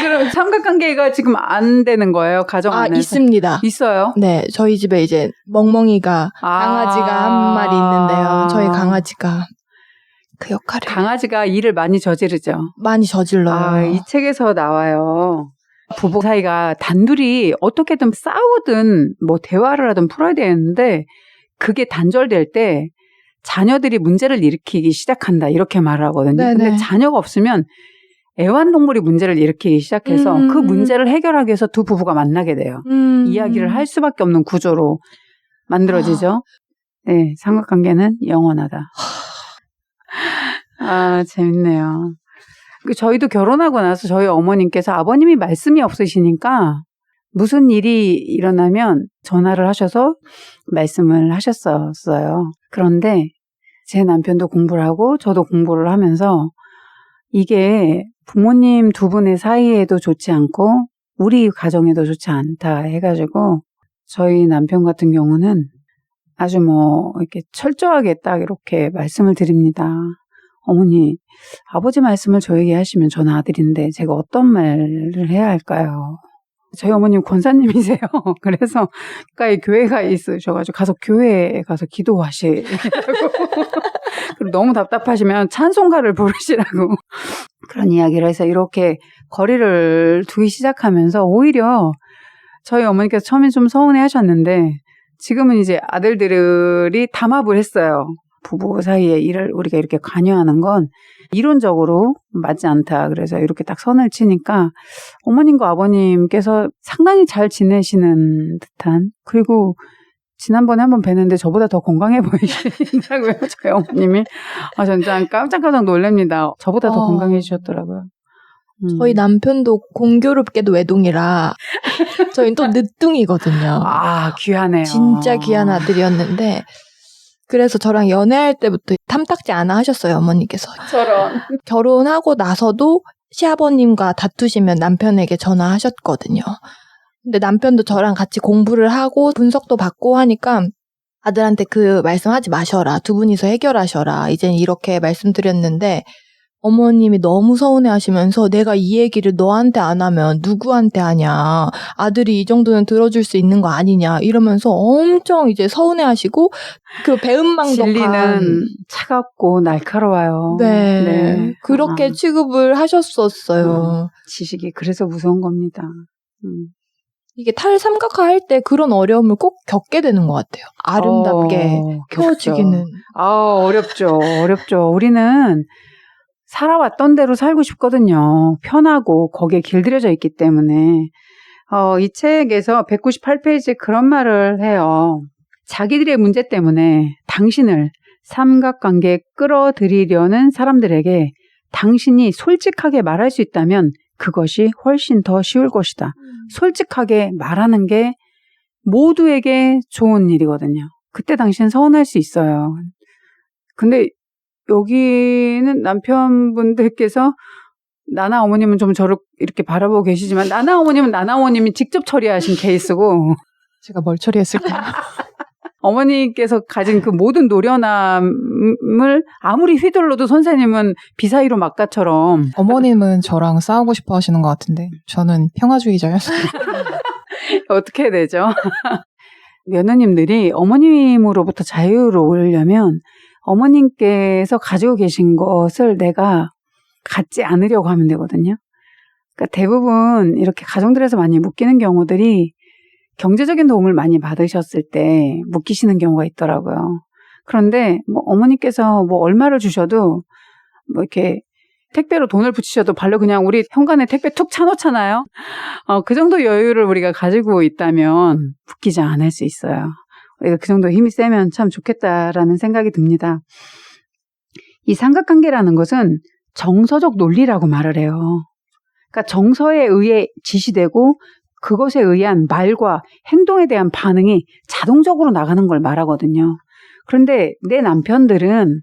그럼 삼각관계가 지금 안 되는 거예요? 가정 안에서? 있습니다. 있어요? 네, 저희 집에 이제 멍멍이가 강아지가 한 마리 있는데요. 저희 강아지가 그 역할을 강아지가 일을 많이 저지르죠. 많이 저질러요. 이 책에서 나와요. 부부 사이가 단둘이 어떻게든 싸우든 뭐 대화를 하든 풀어야 되는데 그게 단절될 때 자녀들이 문제를 일으키기 시작한다 이렇게 말을 하거든요. 네네. 근데 자녀가 없으면 애완동물이 문제를 일으키기 시작해서 그 문제를 해결하기 위해서 두 부부가 만나게 돼요. 이야기를 할 수밖에 없는 구조로 만들어지죠. 네, 삼각관계는 영원하다. 재밌네요. 저희도 결혼하고 나서 저희 어머님께서 아버님이 말씀이 없으시니까 무슨 일이 일어나면 전화를 하셔서 말씀을 하셨었어요. 그런데 제 남편도 공부를 하고 저도 공부를 하면서 이게 부모님 두 분의 사이에도 좋지 않고 우리 가정에도 좋지 않다 해가지고 저희 남편 같은 경우는 아주 이렇게 철저하게 딱 이렇게 말씀을 드립니다. 어머니, 아버지 말씀을 저에게 하시면 저는 아들인데 제가 어떤 말을 해야 할까요? 저희 어머님 권사님이세요. 그래서 가까이 교회가 있으셔가지고 가서 교회에 가서 기도하시라고. 그리고 너무 답답하시면 찬송가를 부르시라고 그런 이야기를 해서 이렇게 거리를 두기 시작하면서 오히려 저희 어머니께서 처음엔 좀 서운해 하셨는데 지금은 이제 아들들이 담합을 했어요. 부부 사이에 일을 우리가 이렇게 관여하는 건 이론적으로 맞지 않다. 그래서 이렇게 딱 선을 치니까 어머님과 아버님께서 상당히 잘 지내시는 듯한 그리고 지난번에 한번 뵀는데 저보다 더 건강해 보이시더라고요. 저희 어머님이. 진짜 깜짝깜짝 놀랍니다. 저보다 더 건강해지셨더라고요. 저희 남편도 공교롭게도 외동이라 저희는 또 늦둥이거든요. 귀하네요. 진짜 귀한 아들이었는데 그래서 저랑 연애할 때부터 탐탁지 않아 하셨어요, 어머니께서. 저런. 결혼하고 나서도 시아버님과 다투시면 남편에게 전화하셨거든요. 근데 남편도 저랑 같이 공부를 하고 분석도 받고 하니까 아들한테 그 말씀하지 마셔라. 두 분이서 해결하셔라. 이젠 이렇게 말씀드렸는데 어머님이 너무 서운해하시면서 내가 이 얘기를 너한테 안 하면 누구한테 하냐. 아들이 이 정도는 들어줄 수 있는 거 아니냐. 이러면서 엄청 이제 서운해하시고 그 배은망덕한 진리는 차갑고 날카로워요. 네. 그렇게 취급을 하셨었어요. 지식이 그래서 무서운 겁니다. 이게 탈삼각화 할 때 그런 어려움을 꼭 겪게 되는 것 같아요. 아름답게 펴지기는. 어렵죠. 어렵죠. 우리는 살아왔던 대로 살고 싶거든요. 편하고 거기에 길들여져 있기 때문에. 이 책에서 198페이지에 그런 말을 해요. 자기들의 문제 때문에 당신을 삼각관계에 끌어들이려는 사람들에게 당신이 솔직하게 말할 수 있다면 그것이 훨씬 더 쉬울 것이다. 솔직하게 말하는 게 모두에게 좋은 일이거든요. 그때 당신 서운할 수 있어요. 근데 여기는 남편분들께서 나나 어머님은 좀 저를 이렇게 바라보고 계시지만 나나 어머님은 나나 어머님이 직접 처리하신 케이스고 제가 뭘 처리했을까요? 어머니께서 가진 그 모든 노련함을 아무리 휘둘러도 선생님은 비사이로 막가처럼 어머님은 저랑 싸우고 싶어 하시는 것 같은데 저는 평화주의자여서 어떻게 해야 되죠? 며느님들이 어머님으로부터 자유로우려면 어머님께서 가지고 계신 것을 내가 갖지 않으려고 하면 되거든요. 그러니까 대부분 이렇게 가정들에서 많이 묶이는 경우들이 경제적인 도움을 많이 받으셨을 때 묶이시는 경우가 있더라고요. 그런데 뭐 어머니께서 뭐 얼마를 주셔도 뭐 이렇게 택배로 돈을 붙이셔도 발로 그냥 우리 현관에 택배 툭 차놓잖아요. 그 정도 여유를 우리가 가지고 있다면 묶이지 않을 수 있어요. 우리가 그 정도 힘이 세면 참 좋겠다라는 생각이 듭니다. 이 삼각관계라는 것은 정서적 논리라고 말을 해요. 그러니까 정서에 의해 지시되고 그것에 의한 말과 행동에 대한 반응이 자동적으로 나가는 걸 말하거든요. 그런데 내 남편들은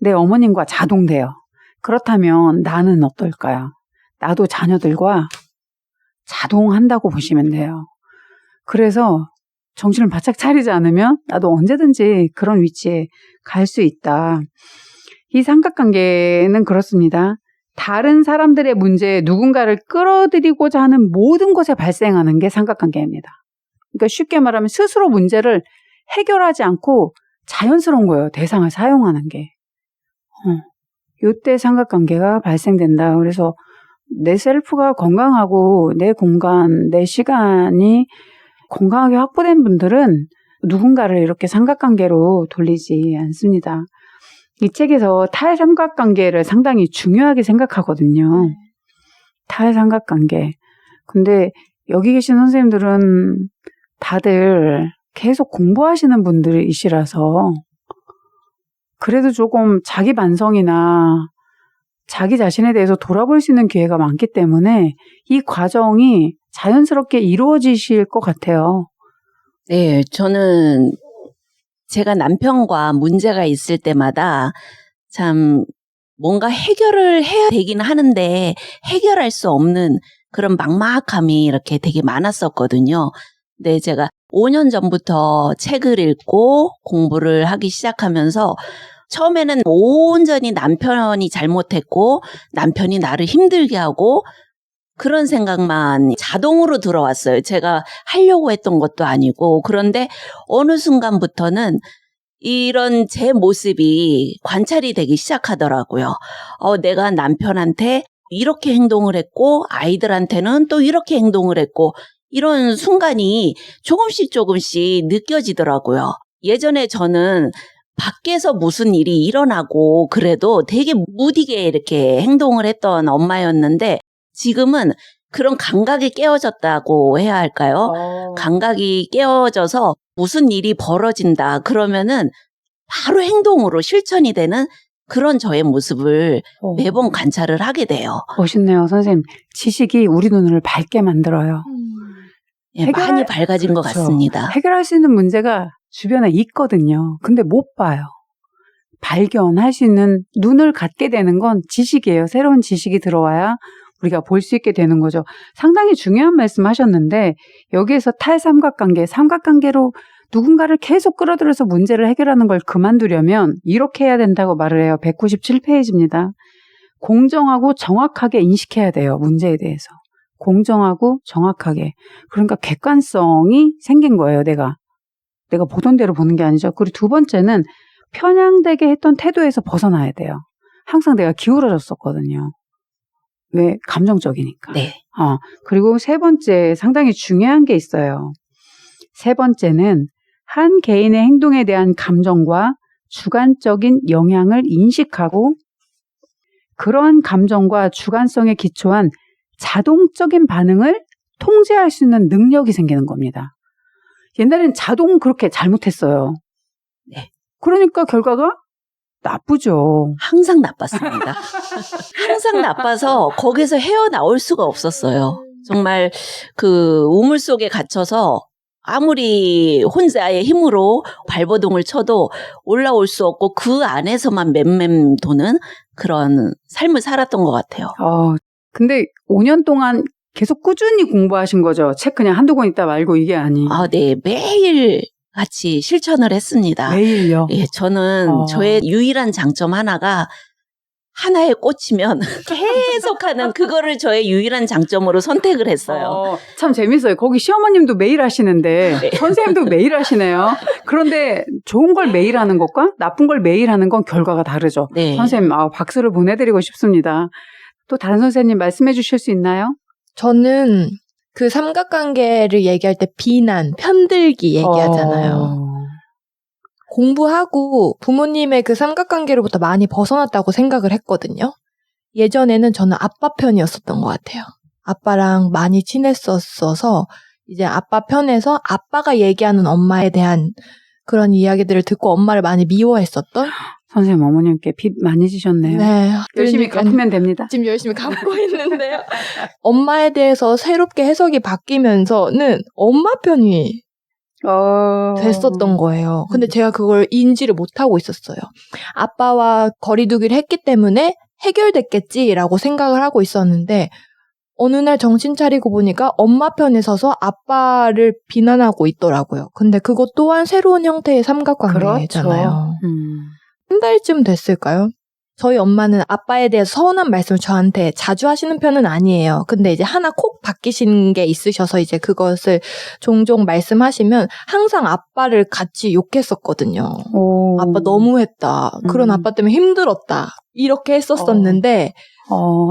내 어머님과 자동돼요. 그렇다면 나는 어떨까요? 나도 자녀들과 자동한다고 보시면 돼요. 그래서 정신을 바짝 차리지 않으면 나도 언제든지 그런 위치에 갈 수 있다. 이 삼각관계는 그렇습니다. 다른 사람들의 문제에 누군가를 끌어들이고자 하는 모든 것에 발생하는 게 삼각관계입니다. 그러니까 쉽게 말하면 스스로 문제를 해결하지 않고 자연스러운 거예요. 대상을 사용하는 게. 이때 삼각관계가 발생된다. 그래서 내 셀프가 건강하고 내 공간, 내 시간이 건강하게 확보된 분들은 누군가를 이렇게 삼각관계로 돌리지 않습니다. 이 책에서 탈삼각관계를 상당히 중요하게 생각하거든요. 탈삼각관계. 근데 여기 계신 선생님들은 다들 계속 공부하시는 분들이시라서 그래도 조금 자기 반성이나 자기 자신에 대해서 돌아볼 수 있는 기회가 많기 때문에 이 과정이 자연스럽게 이루어지실 것 같아요. 네, 저는 제가 남편과 문제가 있을 때마다 참 뭔가 해결을 해야 되긴 하는데 해결할 수 없는 그런 막막함이 이렇게 되게 많았었거든요. 근데 제가 5년 전부터 책을 읽고 공부를 하기 시작하면서 처음에는 온전히 남편이 잘못했고 남편이 나를 힘들게 하고 그런 생각만 자동으로 들어왔어요. 제가 하려고 했던 것도 아니고. 그런데 어느 순간부터는 이런 제 모습이 관찰이 되기 시작하더라고요. 내가 남편한테 이렇게 행동을 했고 아이들한테는 또 이렇게 행동을 했고 이런 순간이 조금씩 느껴지더라고요. 예전에 저는 밖에서 무슨 일이 일어나고 그래도 되게 무디게 이렇게 행동을 했던 엄마였는데 지금은 그런 감각이 깨어졌다고 해야 할까요? 감각이 깨어져서 무슨 일이 벌어진다 그러면은 바로 행동으로 실천이 되는 그런 저의 모습을 매번 관찰을 하게 돼요. 멋있네요, 선생님. 지식이 우리 눈을 밝게 만들어요. 예, 많이 밝아진 것 같습니다. 해결할 수 있는 문제가 주변에 있거든요. 근데 못 봐요. 발견할 수 있는 눈을 갖게 되는 건 지식이에요. 새로운 지식이 들어와야 우리가 볼 수 있게 되는 거죠. 상당히 중요한 말씀 하셨는데 여기에서 탈삼각관계, 삼각관계로 누군가를 계속 끌어들여서 문제를 해결하는 걸 그만두려면 이렇게 해야 된다고 말을 해요. 197페이지입니다. 공정하고 정확하게 인식해야 돼요. 문제에 대해서. 공정하고 정확하게. 그러니까 객관성이 생긴 거예요. 내가 보던 대로 보는 게 아니죠. 그리고 두 번째는 편향되게 했던 태도에서 벗어나야 돼요. 항상 내가 기울어졌었거든요. 왜? 감정적이니까. 네. 그리고 세 번째 상당히 중요한 게 있어요. 세 번째는 한 개인의 행동에 대한 감정과 주관적인 영향을 인식하고 그러한 감정과 주관성에 기초한 자동적인 반응을 통제할 수 있는 능력이 생기는 겁니다. 옛날엔 자동 그렇게 잘못했어요. 네. 그러니까 결과가 나쁘죠. 항상 나빴습니다. 항상 나빠서 거기서 헤어나올 수가 없었어요. 정말 그 우물 속에 갇혀서 아무리 혼자의 힘으로 발버둥을 쳐도 올라올 수 없고 그 안에서만 맴맴 도는 그런 삶을 살았던 것 같아요. 근데 5년 동안 계속 꾸준히 공부하신 거죠? 책 그냥 한두 권 있다 말고 이게 아니. 네. 매일 같이 실천을 했습니다. 매일요? 예, 저는 저의 유일한 장점 하나가 하나에 꽂히면 계속하는 그거를 저의 유일한 장점으로 선택을 했어요. 참 재밌어요. 거기 시어머님도 매일 하시는데 네. 선생님도 매일 하시네요. 그런데 좋은 걸 매일 하는 것과 나쁜 걸 매일 하는 건 결과가 다르죠. 네. 선생님 박수를 보내드리고 싶습니다. 또 다른 선생님 말씀해 주실 수 있나요? 저는 그 삼각관계를 얘기할 때 비난, 편들기 얘기하잖아요. 공부하고 부모님의 그 삼각관계로부터 많이 벗어났다고 생각을 했거든요. 예전에는 저는 아빠 편이었었던 것 같아요. 아빠랑 많이 친했었어서 이제 아빠 편에서 아빠가 얘기하는 엄마에 대한 그런 이야기들을 듣고 엄마를 많이 미워했었던. 선생님 어머님께 빚 많이 지셨네요. 네. 열심히 갚으면 됩니다. 지금 열심히 갚고 있는데요. 엄마에 대해서 새롭게 해석이 바뀌면서는 엄마 편이 됐었던 거예요. 근데 제가 그걸 인지를 못하고 있었어요. 아빠와 거리두기를 했기 때문에 해결됐겠지라고 생각을 하고 있었는데 어느 날 정신 차리고 보니까 엄마 편에 서서 아빠를 비난하고 있더라고요. 근데 그것 또한 새로운 형태의 삼각관계잖아요. 한 달쯤 됐을까요? 저희 엄마는 아빠에 대해서 서운한 말씀을 저한테 자주 하시는 편은 아니에요. 근데 이제 하나 콕 바뀌신 게 있으셔서 이제 그것을 종종 말씀하시면 항상 아빠를 같이 욕했었거든요. 아빠 너무했다. 그런 아빠 때문에 힘들었다. 이렇게 했었었는데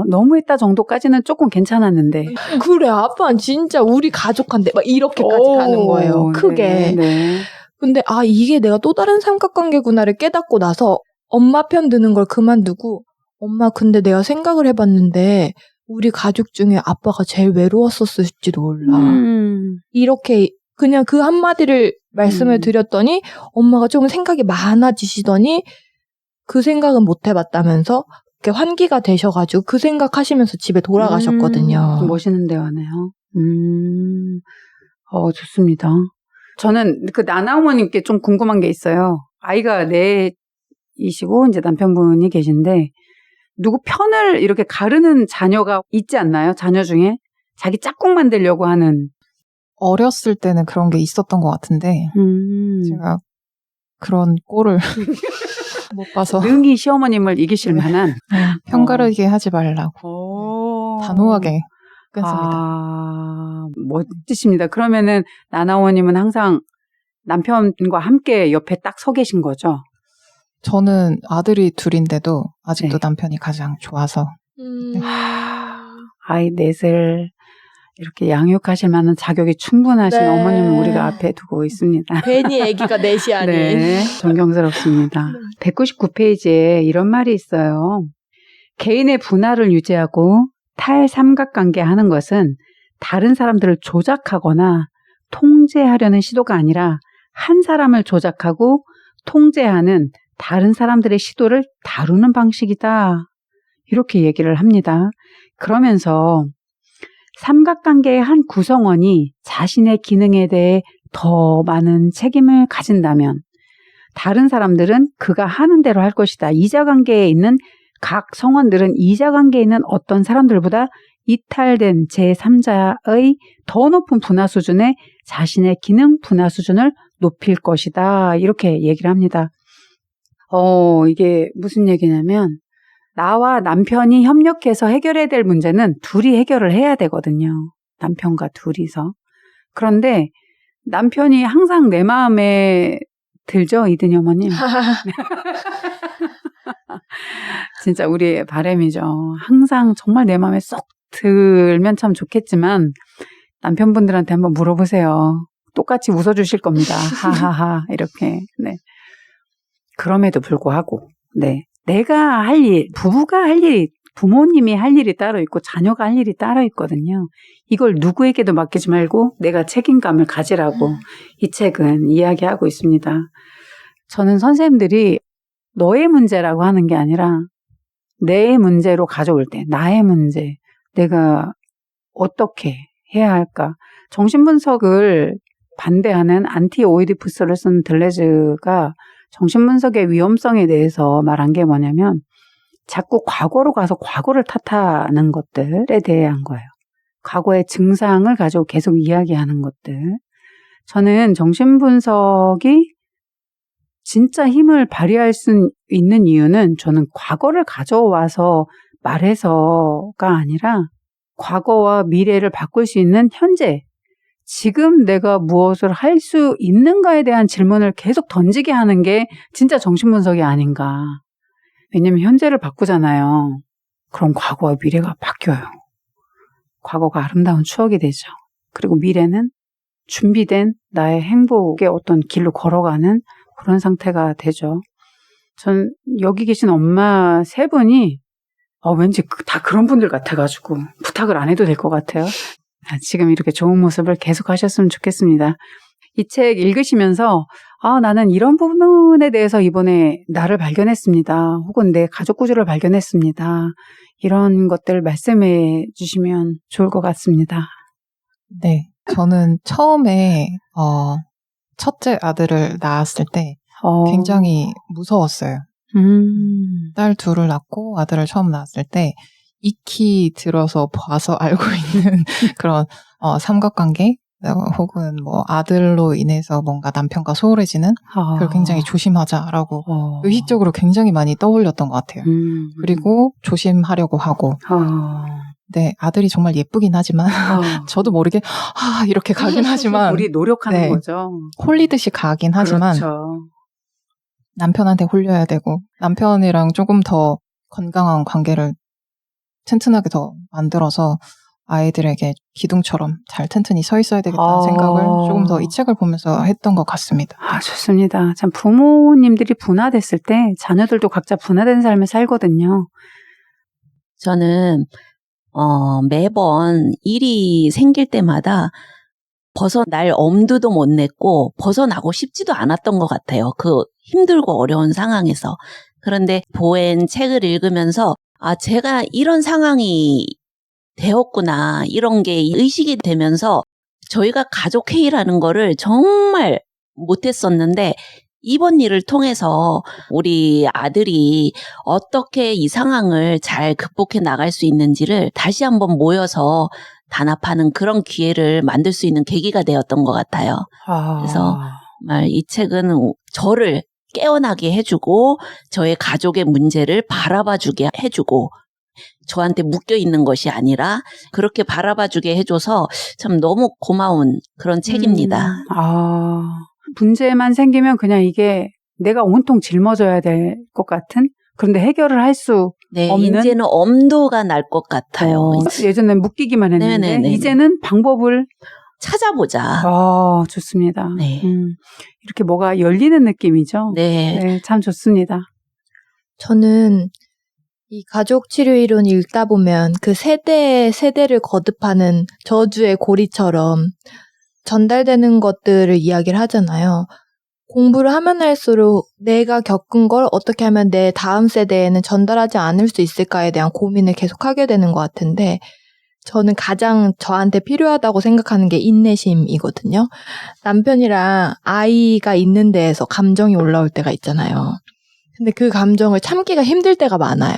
너무했다 정도까지는 조금 괜찮았는데. 그래, 아빠는 진짜 우리 가족한테 막 이렇게까지 가는 거예요. 크게. 네. 근데 이게 내가 또 다른 삼각관계구나를 깨닫고 나서 엄마 편 드는 걸 그만두고 엄마 근데 내가 생각을 해봤는데 우리 가족 중에 아빠가 제일 외로웠었을지도 몰라. 이렇게 그냥 그 한마디를 말씀을 드렸더니 엄마가 조금 생각이 많아지시더니 그 생각은 못 해봤다면서 이렇게 환기가 되셔가지고 그 생각하시면서 집에 돌아가셨거든요. 멋있는 대화네요. 좋습니다. 저는 그 나나 어머님께 좀 궁금한 게 있어요. 아이가 넷이시고 이제 남편분이 계신데 누구 편을 이렇게 가르는 자녀가 있지 않나요? 자녀 중에 자기 짝꿍 만들려고 하는. 어렸을 때는 그런 게 있었던 것 같은데 제가 그런 꼴을 못 봐서 능히 시어머님을 이기실 만한 편가르게 하지 말라고 단호하게 끊습니다. 멋지십니다. 그러면은 나나원님은 항상 남편과 함께 옆에 딱 서 계신 거죠? 저는 아들이 둘인데도 아직도 네. 남편이 가장 좋아서. 네. 아이 넷을 이렇게 양육하실 만한 자격이 충분하신 네. 어머님을 우리가 앞에 두고 있습니다. 괜히 아기가 넷이 아닌. 네, 존경스럽습니다. 199페이지에 이런 말이 있어요. 개인의 분할을 유지하고 탈삼각관계 하는 것은 다른 사람들을 조작하거나 통제하려는 시도가 아니라 한 사람을 조작하고 통제하는 다른 사람들의 시도를 다루는 방식이다. 이렇게 얘기를 합니다. 그러면서 삼각관계의 한 구성원이 자신의 기능에 대해 더 많은 책임을 가진다면 다른 사람들은 그가 하는 대로 할 것이다. 이자 관계에 있는 각 성원들은 이자 관계에 있는 어떤 사람들보다 이탈된 제3자의 더 높은 분화 수준에 자신의 기능 분화 수준을 높일 것이다. 이렇게 얘기를 합니다. 이게 무슨 얘기냐면 나와 남편이 협력해서 해결해야 될 문제는 둘이 해결을 해야 되거든요. 남편과 둘이서. 그런데 남편이 항상 내 마음에 들죠, 이든이 어머님? 진짜 우리의 바람이죠. 항상 정말 내 마음에 쏙 들면 참 좋겠지만 남편분들한테 한번 물어보세요. 똑같이 웃어주실 겁니다. 하하하 이렇게. 네. 그럼에도 불구하고 네. 내가 할 일, 부부가 할 일이 부모님이 할 일이 따로 있고 자녀가 할 일이 따로 있거든요. 이걸 누구에게도 맡기지 말고 내가 책임감을 가지라고 이 책은 이야기하고 있습니다. 저는 선생님들이 너의 문제라고 하는 게 아니라 내 문제로 가져올 때 나의 문제, 내가 어떻게 해야 할까. 정신분석을 반대하는 안티오이디푸스를 쓴 들레즈가 정신분석의 위험성에 대해서 말한 게 뭐냐면 자꾸 과거로 가서 과거를 탓하는 것들에 대한 거예요. 과거의 증상을 가지고 계속 이야기하는 것들. 저는 정신분석이 진짜 힘을 발휘할 수 있는 이유는 저는 과거를 가져와서 말해서가 아니라 과거와 미래를 바꿀 수 있는 현재, 지금 내가 무엇을 할 수 있는가에 대한 질문을 계속 던지게 하는 게 진짜 정신분석이 아닌가. 왜냐면 현재를 바꾸잖아요. 그럼 과거와 미래가 바뀌어요. 과거가 아름다운 추억이 되죠. 그리고 미래는 준비된 나의 행복의 어떤 길로 걸어가는 그런 상태가 되죠. 전 여기 계신 엄마 세 분이 왠지 다 그런 분들 같아가지고 부탁을 안 해도 될 것 같아요. 지금 이렇게 좋은 모습을 계속 하셨으면 좋겠습니다. 이 책 읽으시면서 나는 이런 부분에 대해서 이번에 나를 발견했습니다. 혹은 내 가족 구조를 발견했습니다. 이런 것들 말씀해 주시면 좋을 것 같습니다. 네. 저는 처음에 첫째 아들을 낳았을 때 굉장히 무서웠어요. 딸 둘을 낳고 아들을 처음 낳았을 때 익히 들어서 봐서 알고 있는 그런 삼각관계 혹은 뭐 아들로 인해서 뭔가 남편과 소홀해지는 그걸 굉장히 조심하자라고 의식적으로 굉장히 많이 떠올렸던 것 같아요. 그리고 조심하려고 하고 네, 아들이 정말 예쁘긴 하지만 저도 모르게 이렇게 가긴 하지만 우리 노력하는 네, 거죠. 홀리듯이 가긴 하지만 그렇죠. 남편한테 홀려야 되고 남편이랑 조금 더 건강한 관계를 튼튼하게 더 만들어서 아이들에게 기둥처럼 잘 튼튼히 서 있어야 되겠다는 생각을 조금 더 이 책을 보면서 했던 것 같습니다. 좋습니다. 참 부모님들이 분화됐을 때 자녀들도 각자 분화된 삶을 살거든요. 저는 매번 일이 생길 때마다 벗어날 엄두도 못 냈고 벗어나고 싶지도 않았던 것 같아요. 그 힘들고 어려운 상황에서. 그런데 보엔 책을 읽으면서 제가 이런 상황이 되었구나, 이런 게 의식이 되면서 저희가 가족회의라는 거를 정말 못했었는데 이번 일을 통해서 우리 아들이 어떻게 이 상황을 잘 극복해 나갈 수 있는지를 다시 한번 모여서 단합하는 그런 기회를 만들 수 있는 계기가 되었던 것 같아요. 그래서 정말 이 책은 저를 깨어나게 해주고 저의 가족의 문제를 바라봐주게 해주고 저한테 묶여있는 것이 아니라 그렇게 바라봐주게 해줘서 참 너무 고마운 그런 책입니다. 문제만 생기면 그냥 이게 내가 온통 짊어져야 될 것 같은, 그런데 해결을 할 수 없는. 이제는 엄두가 날 것 같아요. 예전엔 묶이기만 했는데 네네네네. 이제는 방법을 찾아보자. 좋습니다. 네. 이렇게 뭐가 열리는 느낌이죠. 네. 참 좋습니다. 저는 이 가족 치료 이론 읽다 보면 그 세대를 거듭하는 저주의 고리처럼 전달되는 것들을 이야기를 하잖아요. 공부를 하면 할수록 내가 겪은 걸 어떻게 하면 내 다음 세대에는 전달하지 않을 수 있을까에 대한 고민을 계속하게 되는 것 같은데 저는 가장 저한테 필요하다고 생각하는 게 인내심이거든요. 남편이랑 아이가 있는 데에서 감정이 올라올 때가 있잖아요. 근데 그 감정을 참기가 힘들 때가 많아요.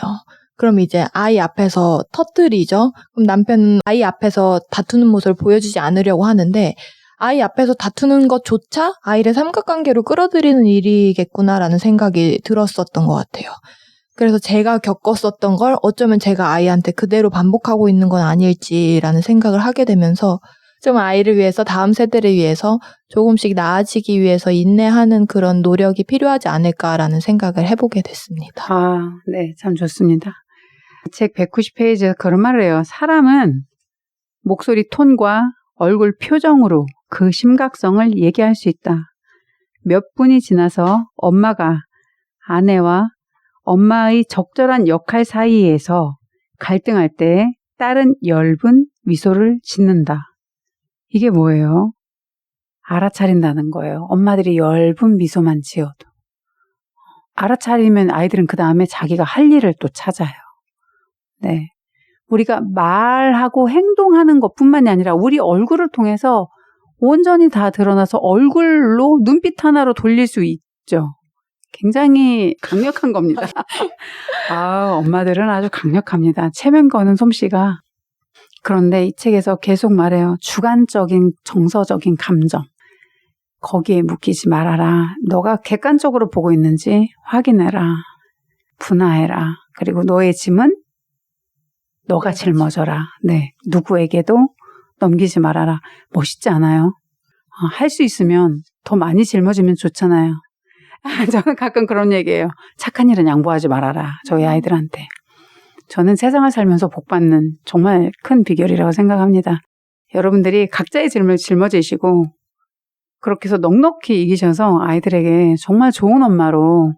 그럼 이제 아이 앞에서 터뜨리죠. 그럼 남편은 아이 앞에서 다투는 모습을 보여주지 않으려고 하는데 아이 앞에서 다투는 것조차 아이를 삼각관계로 끌어들이는 일이겠구나라는 생각이 들었었던 것 같아요. 그래서 제가 겪었었던 걸 어쩌면 제가 아이한테 그대로 반복하고 있는 건 아닐지라는 생각을 하게 되면서 좀 아이를 위해서 다음 세대를 위해서 조금씩 나아지기 위해서 인내하는 그런 노력이 필요하지 않을까라는 생각을 해보게 됐습니다. 아, 네, 참 좋습니다. 책 190페이지에서 그런 말을 해요. 사람은 목소리 톤과 얼굴 표정으로 그 심각성을 얘기할 수 있다. 몇 분이 지나서 엄마가 아내와 엄마의 적절한 역할 사이에서 갈등할 때 딸은 엷은 미소를 짓는다. 이게 뭐예요? 알아차린다는 거예요. 엄마들이 엷은 미소만 지어도. 알아차리면 아이들은 그 다음에 자기가 할 일을 또 찾아요. 네. 우리가 말하고 행동하는 것뿐만이 아니라 우리 얼굴을 통해서 온전히 다 드러나서 얼굴로 눈빛 하나로 돌릴 수 있죠. 굉장히 강력한 겁니다. 아, 엄마들은 아주 강력합니다. 체면 거는 솜씨가. 그런데 이 책에서 계속 말해요. 주관적인 정서적인 감정. 거기에 묶이지 말아라. 너가 객관적으로 보고 있는지 확인해라. 분화해라. 그리고 너의 짐은 너가 짊어져라. 네, 누구에게도 넘기지 말아라. 멋있지 않아요? 할 수 있으면 더 많이 짊어지면 좋잖아요. 저는 가끔 그런 얘기해요. 착한 일은 양보하지 말아라. 저희 아이들한테. 저는 세상을 살면서 복받는 정말 큰 비결이라고 생각합니다. 여러분들이 각자의 짐을 짊어지시고 그렇게 해서 넉넉히 이기셔서 아이들에게 정말 좋은 엄마로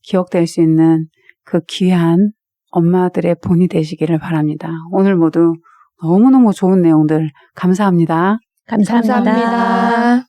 기억될 수 있는 그 귀한 엄마들의 본이 되시기를 바랍니다. 오늘 모두 너무너무 좋은 내용들 감사합니다. 감사합니다.